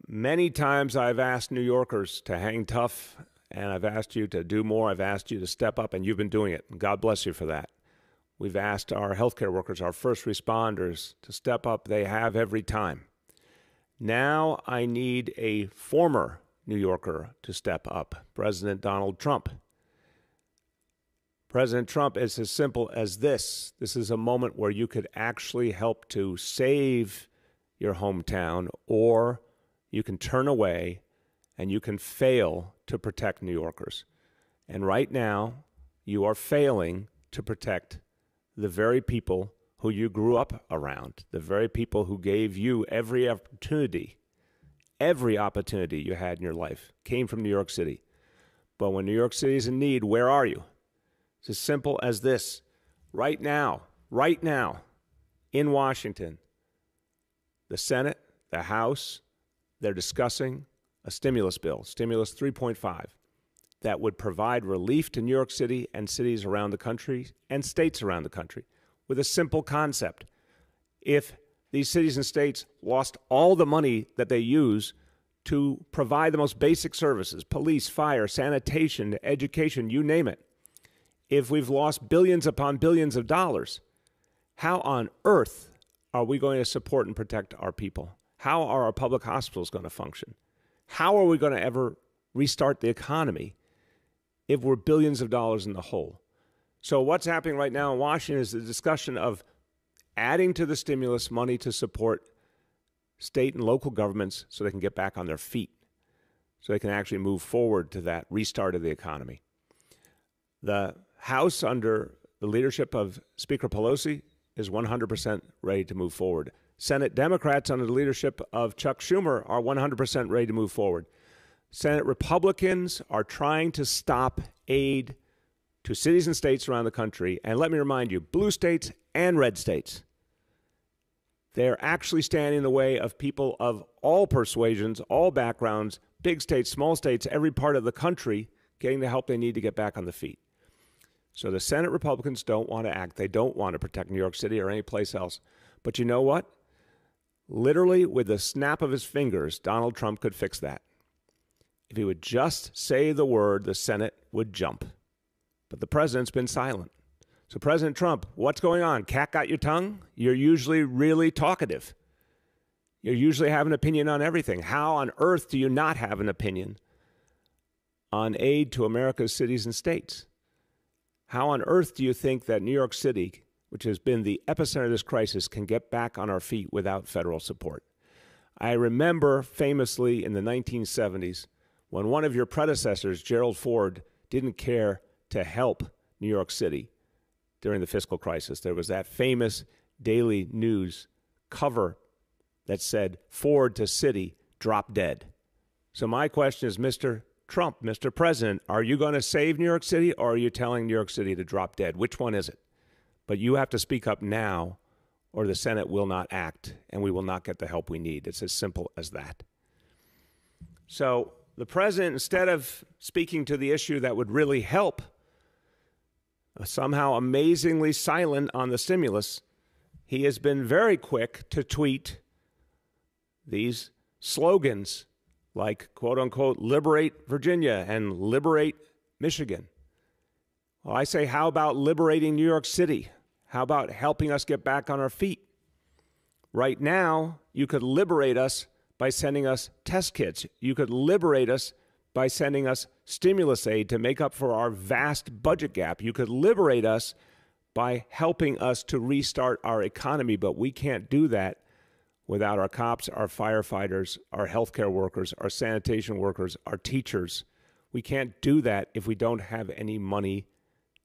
Many times I've asked New Yorkers to hang tough, and I've asked you to do more. I've asked you to step up, and you've been doing it. And God bless you for that. We've asked our healthcare workers, our first responders to step up. They have every time. Now I need a former New Yorker to step up, President Donald Trump. President Trump, it's as simple as this. This is a moment where you could actually help to save your hometown, or you can turn away and you can fail to protect New Yorkers. And right now, you are failing to protect the very people who you grew up around, the very people who gave you every opportunity you had in your life came from New York City. But when New York City is in need, where are you? It's as simple as this. Right now, in Washington, the Senate, the House, they're discussing a stimulus bill, Stimulus 3.5, that would provide relief to New York City and cities around the country and states around the country with a simple concept. If these cities and states lost all the money that they use to provide the most basic services, police, fire, sanitation, education, you name it, if we've lost billions upon billions of dollars, how on earth are we going to support and protect our people? How are our public hospitals going to function? How are we going to ever restart the economy if we're billions of dollars in the hole? So what's happening right now in Washington is the discussion of adding to the stimulus money to support state and local governments so they can get back on their feet, so they can actually move forward to that restart of the economy. The House, under the leadership of Speaker Pelosi, is 100% ready to move forward. Senate Democrats, under the leadership of Chuck Schumer, are 100% ready to move forward. Senate Republicans are trying to stop aid to cities and states around the country. And let me remind you, blue states and red states, they're actually standing in the way of people of all persuasions, all backgrounds, big states, small states, every part of the country getting the help they need to get back on the feet. So the Senate Republicans don't want to act. They don't want to protect New York City or any place else. But you know what? Literally, with the snap of his fingers, Donald Trump could fix that. If he would just say the word, the Senate would jump. But the president's been silent. So President Trump, what's going on? Cat got your tongue? You're usually really talkative. You usually have an opinion on everything. How on earth do you not have an opinion on aid to America's cities and states? How on earth do you think that New York City, which has been the epicenter of this crisis, can get back on our feet without federal support? I remember famously in the 1970s when one of your predecessors, Gerald Ford, didn't care to help New York City during the fiscal crisis. There was that famous Daily News cover that said, Ford to city, drop dead. So my question is, Mr. Trump, Mr. President, are you going to save New York City, or are you telling New York City to drop dead? Which one is it? But you have to speak up now, or the Senate will not act, and we will not get the help we need. It's as simple as that. So the president, instead of speaking to the issue that would really help, somehow amazingly silent on the stimulus, he has been very quick to tweet these slogans like, quote unquote, liberate Virginia and liberate Michigan. Well, I say, how about liberating New York City? How about helping us get back on our feet? Right now, you could liberate us by sending us test kits. You could liberate us by sending us stimulus aid to make up for our vast budget gap. You could liberate us by helping us to restart our economy, but we can't do that without our cops, our firefighters, our healthcare workers, our sanitation workers, our teachers. We can't do that if we don't have any money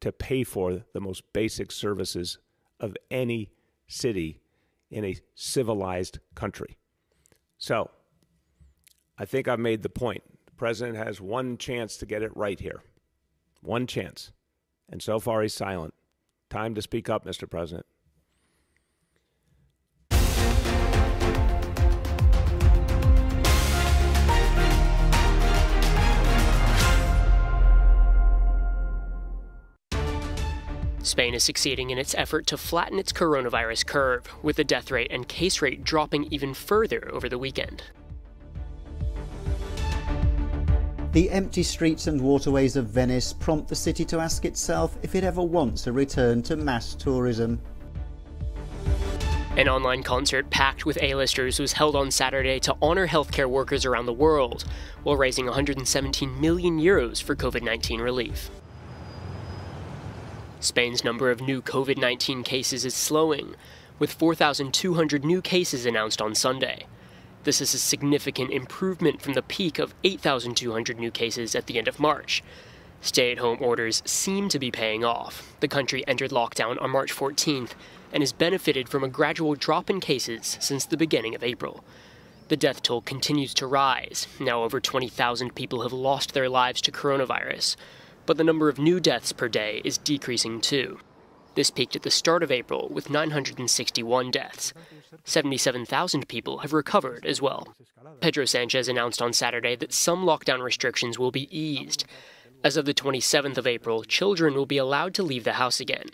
to pay for the most basic services of any city in a civilized country. So I think I've made the point. The president has one chance to get it right here. One chance. And so far he's silent. Time to speak up, Mr. President. Spain is succeeding in its effort to flatten its coronavirus curve, with the death rate and case rate dropping even further over the weekend. The empty streets and waterways of Venice prompt the city to ask itself if it ever wants a return to mass tourism. An online concert packed with A-listers was held on Saturday to honor healthcare workers around the world, while raising €117 million for COVID-19 relief. Spain's number of new COVID-19 cases is slowing, with 4,200 new cases announced on Sunday. This is a significant improvement from the peak of 8,200 new cases at the end of March. Stay-at-home orders seem to be paying off. The country entered lockdown on March 14th and has benefited from a gradual drop in cases since the beginning of April. The death toll continues to rise. Now over 20,000 people have lost their lives to coronavirus, but the number of new deaths per day is decreasing too. This peaked at the start of April with 961 deaths. 77,000 people have recovered as well. Pedro Sanchez announced on Saturday that some lockdown restrictions will be eased. As of the 27th of April, children will be allowed to leave the house again.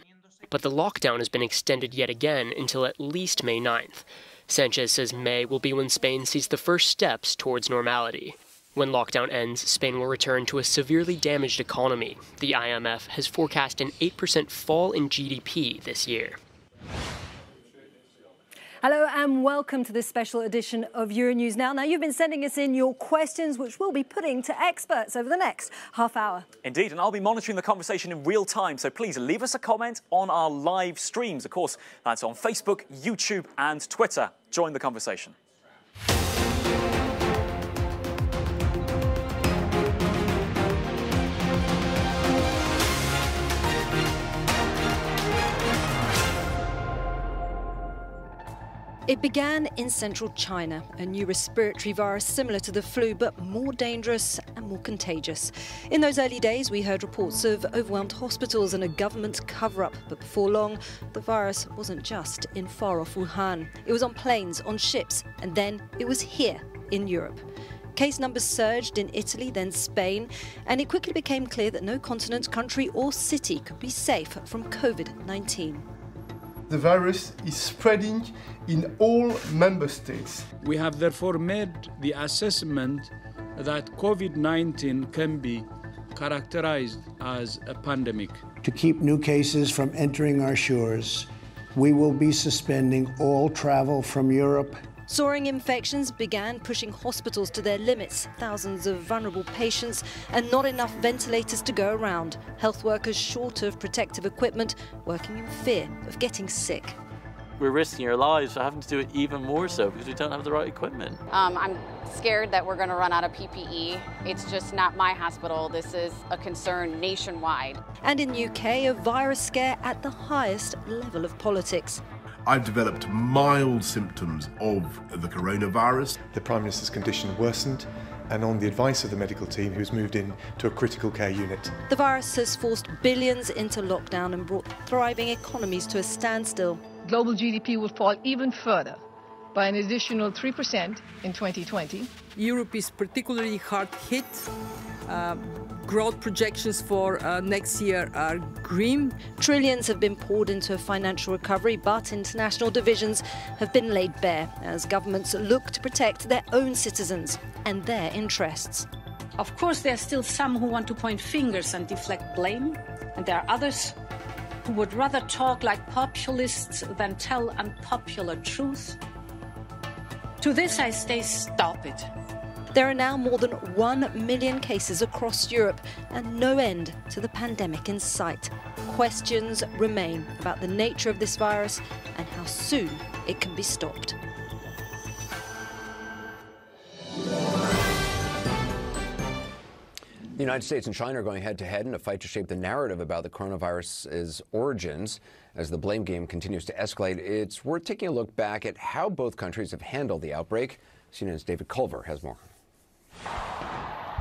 But the lockdown has been extended yet again until at least May 9th. Sanchez says May will be when Spain sees the first steps towards normality. When lockdown ends, Spain will return to a severely damaged economy. The IMF has forecast an 8% fall in GDP this year. Hello and welcome to this special edition of Euronews Now. Now, you've been sending us in your questions, which we'll be putting to experts over the next half hour. Indeed, and I'll be monitoring the conversation in real time, so please leave us a comment on our live streams. Of course, that's on Facebook, YouTube and Twitter. Join the conversation. It began in central China, a new respiratory virus similar to the flu, but more dangerous and more contagious. In those early days, we heard reports of overwhelmed hospitals and a government cover-up. But before long, the virus wasn't just in far-off Wuhan. It was on planes, on ships, and then it was here in Europe. Case numbers surged in Italy, then Spain, and it quickly became clear that no continent, country or city could be safe from COVID-19. The virus is spreading in all member states. We have therefore made the assessment that COVID-19 can be characterized as a pandemic. To keep new cases from entering our shores, we will be suspending all travel from Europe. Soaring infections began pushing hospitals to their limits. Thousands of vulnerable patients and not enough ventilators to go around. Health workers short of protective equipment, working in fear of getting sick. We're risking our lives, so having to do it even more so because we don't have the right equipment. I'm scared that we're going to run out of PPE. It's just not my hospital. This is a concern nationwide. And in UK, a virus scare at the highest level of politics. I've developed mild symptoms of the coronavirus. The Prime Minister's condition worsened, and on the advice of the medical team, he was moved in to a critical care unit. The virus has forced billions into lockdown and brought thriving economies to a standstill. Global GDP will fall even further by an additional 3% in 2020. Europe is particularly hard hit. Growth projections for next year are grim. Trillions have been poured into a financial recovery, but international divisions have been laid bare as governments look to protect their own citizens and their interests. Of course, there are still some who want to point fingers and deflect blame, and there are others who would rather talk like populists than tell unpopular truth. To this I say, stop it. There are now more than 1 million cases across Europe and no end to the pandemic in sight. Questions remain about the nature of this virus and how soon it can be stopped. The United States and China are going head-to-head in a fight to shape the narrative about the coronavirus's origins. As the blame game continues to escalate, it's worth taking a look back at how both countries have handled the outbreak. CNN's David Culver has more.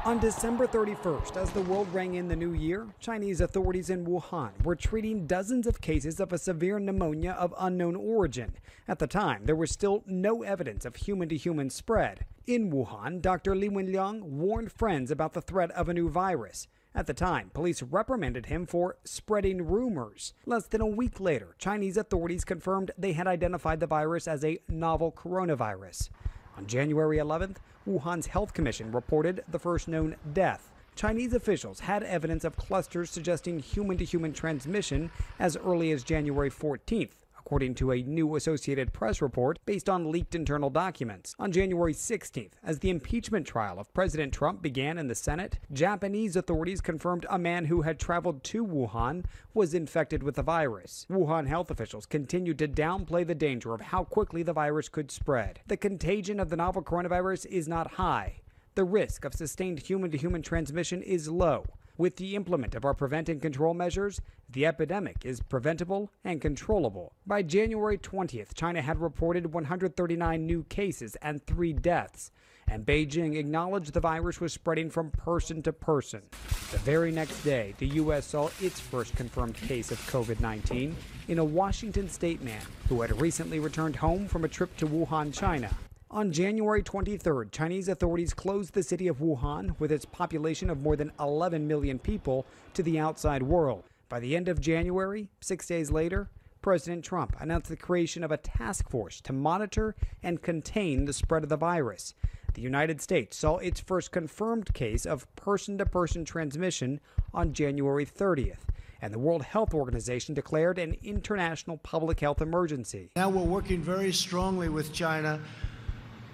On December 31st, as the world rang in the new year, Chinese authorities in Wuhan were treating dozens of cases of a severe pneumonia of unknown origin. At the time, there was still no evidence of human-to-human spread. In Wuhan, Dr. Li Wenliang warned friends about the threat of a new virus. At the time, police reprimanded him for spreading rumors. Less than a week later, Chinese authorities confirmed they had identified the virus as a novel coronavirus. On January 11th, Wuhan's Health Commission reported the first known death. Chinese officials had evidence of clusters suggesting human-to-human transmission as early as January 14th, according to a new Associated Press report based on leaked internal documents. On January 16th, as the impeachment trial of President Trump began in the Senate, Japanese authorities confirmed a man who had traveled to Wuhan was infected with the virus. Wuhan health officials continued to downplay the danger of how quickly the virus could spread. The contagion of the novel coronavirus is not high. The risk of sustained human-to-human transmission is low. With the implement of our prevent and control measures, the epidemic is preventable and controllable. By January 20th, China had reported 139 new cases and 3 deaths, and Beijing acknowledged the virus was spreading from person to person. The very next day, the U.S. saw its first confirmed case of COVID-19 in a Washington state man who had recently returned home from a trip to Wuhan, China. On January 23rd, Chinese authorities closed the city of Wuhan, with its population of more than 11 million people, to the outside world. By the end of January, 6 days later, President Trump announced the creation of a task force to monitor and contain the spread of the virus. The United States saw its first confirmed case of person-to-person transmission on January 30th, and the World Health Organization declared an international public health emergency. Now we're working very strongly with China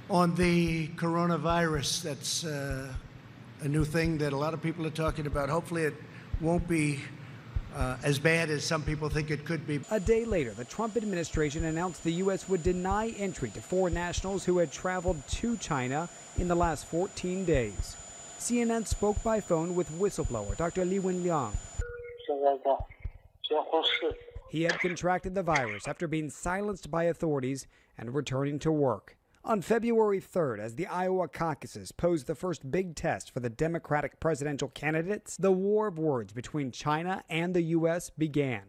on the coronavirus. That's a new thing that a lot of people are talking about. Hopefully it won't be as bad as some people think it could be. A day later, the Trump administration announced the U.S. would deny entry to 4 nationals who had traveled to China in the last 14 days. CNN spoke by phone with whistleblower Dr. Li Wenliang. He had contracted the virus after being silenced by authorities and returning to work. On February 3rd, as the Iowa caucuses posed the first big test for the Democratic presidential candidates, the war of words between China and the U.S. began.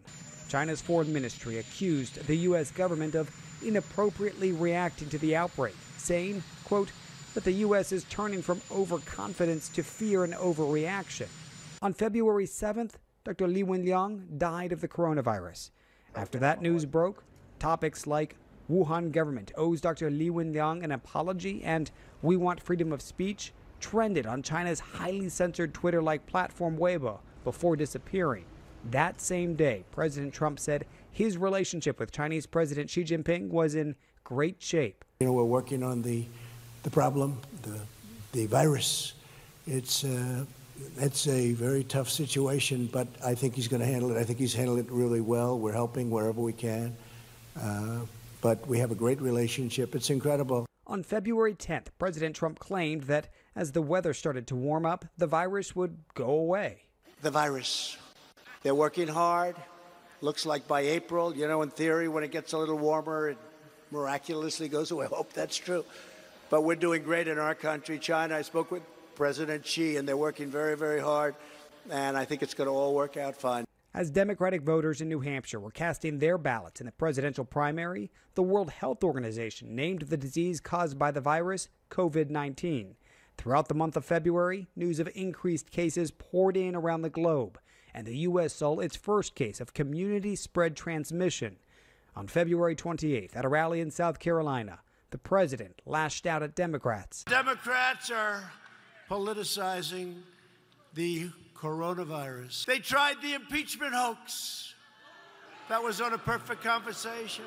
China's foreign ministry accused the U.S. government of inappropriately reacting to the outbreak, saying, quote, that the U.S. is turning from overconfidence to fear and overreaction. On February 7th, Dr. Li Wenliang died of the coronavirus. After that news broke, topics like Wuhan government owes Dr. Li Wenliang an apology and we want freedom of speech trended on China's highly censored Twitter-like platform Weibo before disappearing. That same day, President Trump said his relationship with Chinese President Xi Jinping was in great shape. You know, we're working on the problem, the virus. It's a very tough situation, but I think he's going to handle it. I think he's handled it really well. We're helping wherever we can. But we have a great relationship. It's incredible. On February 10th, President Trump claimed that as the weather started to warm up, the virus would go away. The virus. They're working hard. Looks like by April, you know, in theory, when it gets a little warmer, it miraculously goes away. I hope that's true. But we're doing great in our country. China, I spoke with President Xi, and they're working very, very hard. And I think it's going to all work out fine. As Democratic voters in New Hampshire were casting their ballots in the presidential primary, the World Health Organization named the disease caused by the virus COVID-19. Throughout the month of February, news of increased cases poured in around the globe, and the U.S. saw its first case of community-spread transmission. On February 28th, at a rally in South Carolina, the president lashed out at Democrats. Democrats are politicizing the coronavirus. They tried the impeachment hoax. That was on a perfect conversation.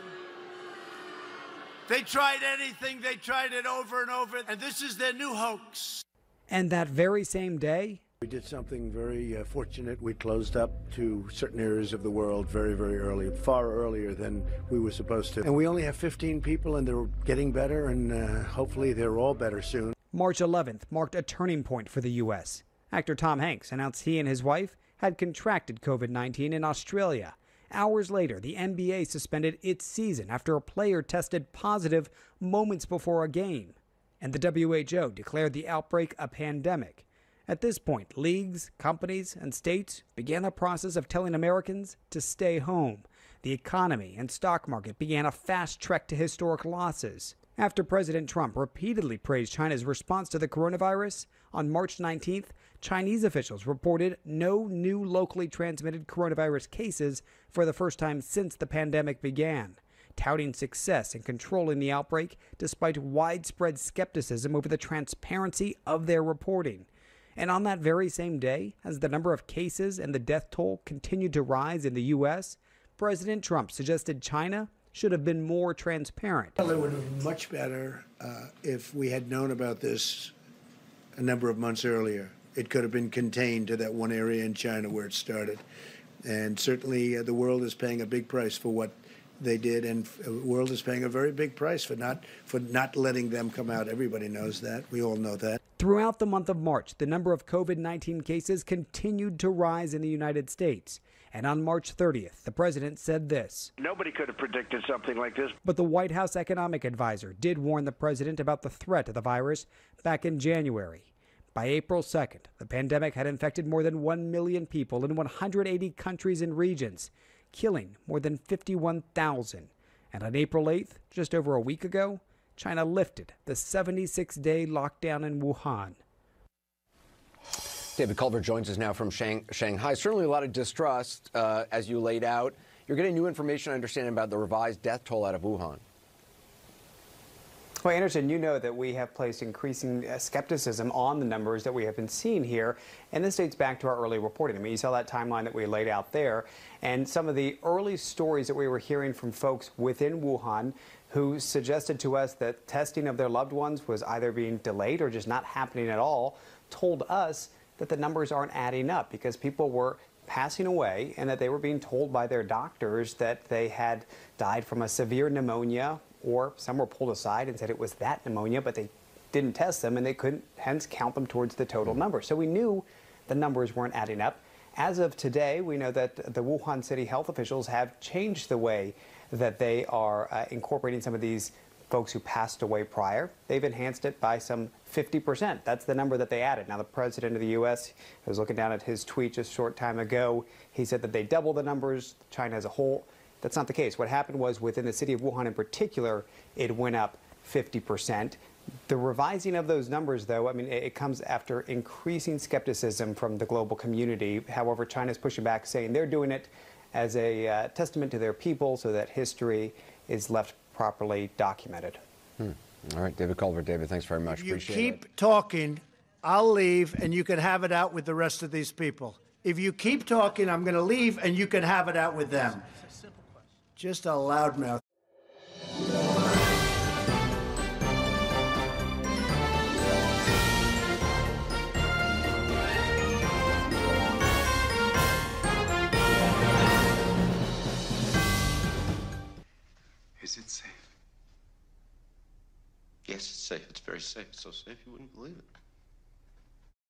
They tried anything. They tried it over and over. And this is their new hoax. And that very same day, we did something very fortunate. We closed up to certain areas of the world very, very early, far earlier than we were supposed to. And we only have 15 people, and they're getting better, and hopefully they're all better soon. March 11th marked a turning point for the U.S. Actor Tom Hanks announced he and his wife had contracted COVID-19 in Australia. Hours later, the NBA suspended its season after a player tested positive moments before a game. And the WHO declared the outbreak a pandemic. At this point, leagues, companies, and states began the process of telling Americans to stay home. The economy and stock market began a fast trek to historic losses. After President Trump repeatedly praised China's response to the coronavirus, on March 19th, Chinese officials reported no new locally transmitted coronavirus cases for the first time since the pandemic began, touting success in controlling the outbreak despite widespread skepticism over the transparency of their reporting. And on that very same day, as the number of cases and the death toll continued to rise in the U.S., President Trump suggested China should have been more transparent. Well, it would have been much better if we had known about this a number of months earlier. It could have been contained to that one area in China where it started. And certainly the world is paying a big price for what they did, and the world is paying a very big price for not letting them come out. Everybody knows that. We all know that. Throughout the month of March, the number of COVID-19 cases continued to rise in the United States. And on March 30th, the president said this. Nobody could have predicted something like this. But the White House economic advisor did warn the president about the threat of the virus back in January. By April 2nd, the pandemic had infected more than 1 million people in 180 countries and regions, killing more than 51,000. And on April 8th, just over a week ago, China lifted the 76-day lockdown in Wuhan. David Culver joins us now from Shanghai. Certainly a lot of distrust, as you laid out. You're getting new information, I understand, about the revised death toll out of Wuhan. Well, Anderson, you know that we have placed increasing skepticism on the numbers that we have been seeing here, and this dates back to our early reporting. I mean, you saw that timeline that we laid out there, and some of the early stories that we were hearing from folks within Wuhan who suggested to us that testing of their loved ones was either being delayed or just not happening at all, told us that the numbers aren't adding up because people were passing away and that they were being told by their doctors that they had died from a severe pneumonia, or some were pulled aside and said it was that pneumonia, but they didn't test them and they couldn't hence count them towards the total number. So we knew the numbers weren't adding up. As of today, we know that the Wuhan city health officials have changed the way that they are incorporating some of these folks who passed away prior. They've enhanced it by some 50%. That's the number that they added. Now, the president of the U.S. I was looking down at his tweet just a short time ago. He said that they doubled the numbers, China as a whole. That's not the case. What happened was within the city of Wuhan in particular, it went up 50%. The revising of those numbers, though, I mean, it comes after increasing skepticism from the global community. However, China's pushing back, saying they're doing it as a testament to their people so that history is left properly documented. All right, David Culver. David, thanks very much. If you Appreciate keep it. talking, I'll leave and you can have it out with the rest of these people. If you keep talking, I'm going to leave and you can have it out with them. Just a loudmouth. Is it safe? Yes, it's safe. It's very safe. It's so safe you wouldn't believe it.